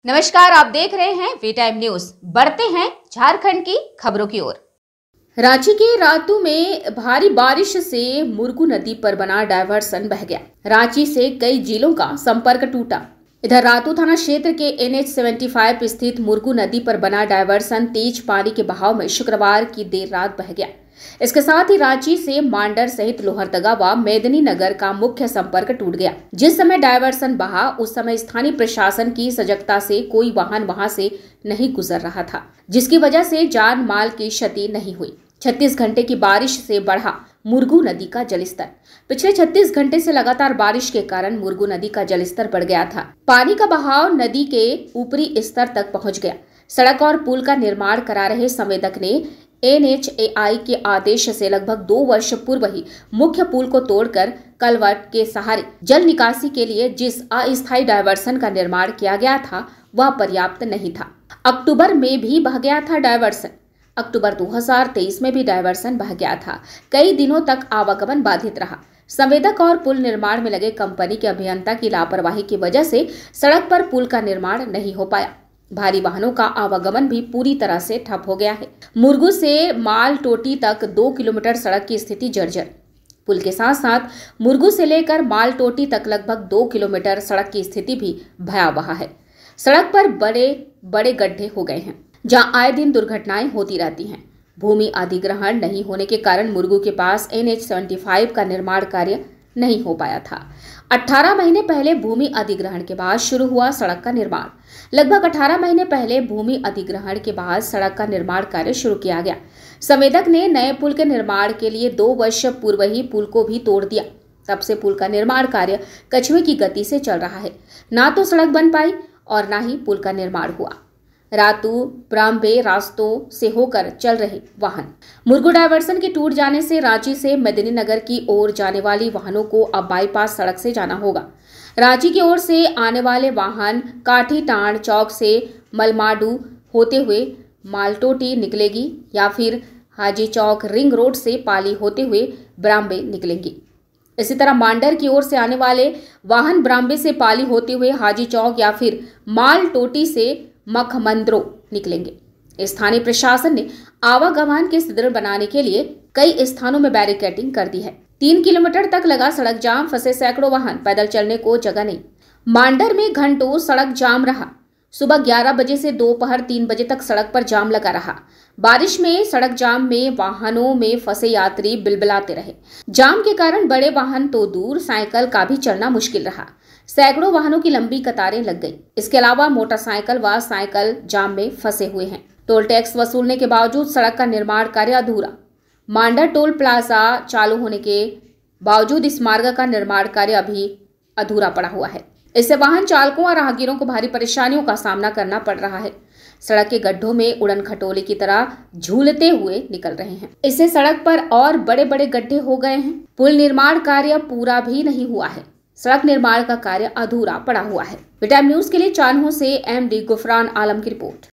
नमस्कार, आप देख रहे हैं वी टाइम न्यूज। बढ़ते हैं झारखंड की खबरों की ओर। रांची के रातू में भारी बारिश से मुरगू नदी पर बना डायवर्सन बह गया। रांची से कई जिलों का संपर्क टूटा। इधर रातू थाना क्षेत्र के NH 75 स्थित मुरगू नदी पर बना डायवर्सन तेज पानी के बहाव में शुक्रवार की देर रात बह गया। इसके साथ ही रांची से मांडर सहित लोहरदगा व मेदिनी नगर का मुख्य संपर्क टूट गया। जिस समय डायवर्सन बहा उस समय स्थानीय प्रशासन की सजगता से कोई वाहन वहां से नहीं गुजर रहा था, जिसकी वजह से जान माल की क्षति नहीं हुई। 36 घंटे की बारिश से बढ़ा मुरगू नदी का जलस्तर। पिछले 36 घंटे से लगातार बारिश के कारण मुरगू नदी का जलस्तर बढ़ गया था। पानी का बहाव नदी के ऊपरी स्तर तक पहुंच गया। सड़क और पुल का निर्माण करा रहे संवेदक ने NHAI के आदेश से लगभग 2 वर्ष पूर्व ही मुख्य पुल को तोड़कर कलवर्ट के सहारे जल निकासी के लिए जिस अस्थायी डायवर्सन का निर्माण किया गया था वह पर्याप्त नहीं था। अक्टूबर में भी बह गया था डायवर्सन। अक्टूबर 2023 में भी डायवर्सन बह गया था। कई दिनों तक आवागमन बाधित रहा। संवेदक और पुल निर्माण में लगे कंपनी के अभियंता की लापरवाही की वजह से सड़क पर पुल का निर्माण नहीं हो पाया। भारी वाहनों का आवागमन भी पूरी तरह से ठप हो गया है। मुरगू से माल टोटी तक 2 किलोमीटर सड़क की स्थिति जर्जर। पुल के साथ साथ मुरगू से लेकर माल टोटी तक लगभग 2 किलोमीटर सड़क की स्थिति भी भयावह है। सड़क पर बड़े बड़े गड्ढे हो गए हैं, जहां आए दिन दुर्घटनाएं होती रहती हैं। भूमि अधिग्रहण नहीं होने के कारण मुरगू के पास NH 75 का निर्माण कार्य नहीं हो पाया था। 18 महीने पहले भूमि अधिग्रहण के बाद शुरू हुआ सड़क का निर्माण। लगभग 18 महीने पहले भूमि अधिग्रहण के बाद सड़क का निर्माण कार्य शुरू किया गया। संवेदक ने नए पुल के निर्माण के लिए 2 वर्ष पूर्व ही पुल को भी तोड़ दिया। तब से पुल का निर्माण कार्य कछुए की गति से चल रहा है। ना तो सड़क बन पाई और ना ही पुल का निर्माण हुआ। रातू ब्राह्मबे रास्तों से होकर चल रहे वाहन। मुरगू डायवर्सन के टूट जाने से रांची से मेदिनी नगर की ओर जाने वाली वाहनों को अब बाईपास सड़क से जाना होगा। रांची की ओर से आने वाले वाहन काठी टांड चौक से मलमाडू होते हुए मालटोटी निकलेगी या फिर हाजी चौक रिंग रोड से पाली होते हुए ब्राह्मबे निकलेंगी। इसी तरह मांडर की ओर से आने वाले वाहन ब्राह्मबे से पाली होते हुए हाजी चौक या फिर मालटोटी से मखमंद्रो निकलेंगे। स्थानीय प्रशासन ने आवागमन के सुदृढ़ बनाने के लिए कई स्थानों में बैरिकेडिंग कर दी है। 3 किलोमीटर तक लगा सड़क जाम, फंसे सैकड़ों वाहन, पैदल चलने को जगह नहीं। मांडर में घंटों सड़क जाम रहा। सुबह 11 बजे से दोपहर 3 बजे तक सड़क पर जाम लगा रहा। बारिश में सड़क जाम में वाहनों में फंसे यात्री बिलबिलाते रहे। जाम के कारण बड़े वाहन तो दूर, साइकिल का भी चलना मुश्किल रहा। सैकड़ों वाहनों की लंबी कतारें लग गई। इसके अलावा मोटरसाइकिल व साइकिल जाम में फंसे हुए हैं। टोल टैक्स वसूलने के बावजूद सड़क का निर्माण कार्य अधूरा। मांडर टोल प्लाजा चालू होने के बावजूद इस मार्ग का निर्माण कार्य अभी अधूरा पड़ा हुआ है। इससे वाहन चालकों और राहगीरों को भारी परेशानियों का सामना करना पड़ रहा है। सड़क के गड्ढों में उड़न खटोले की तरह झूलते हुए निकल रहे हैं। इससे सड़क पर और बड़े बड़े गड्ढे हो गए हैं। पुल निर्माण कार्य पूरा भी नहीं हुआ है। सड़क निर्माण का कार्य अधूरा पड़ा हुआ है। वी टाइम न्यूज के लिए चान्हो से MD गुफरान आलम की रिपोर्ट।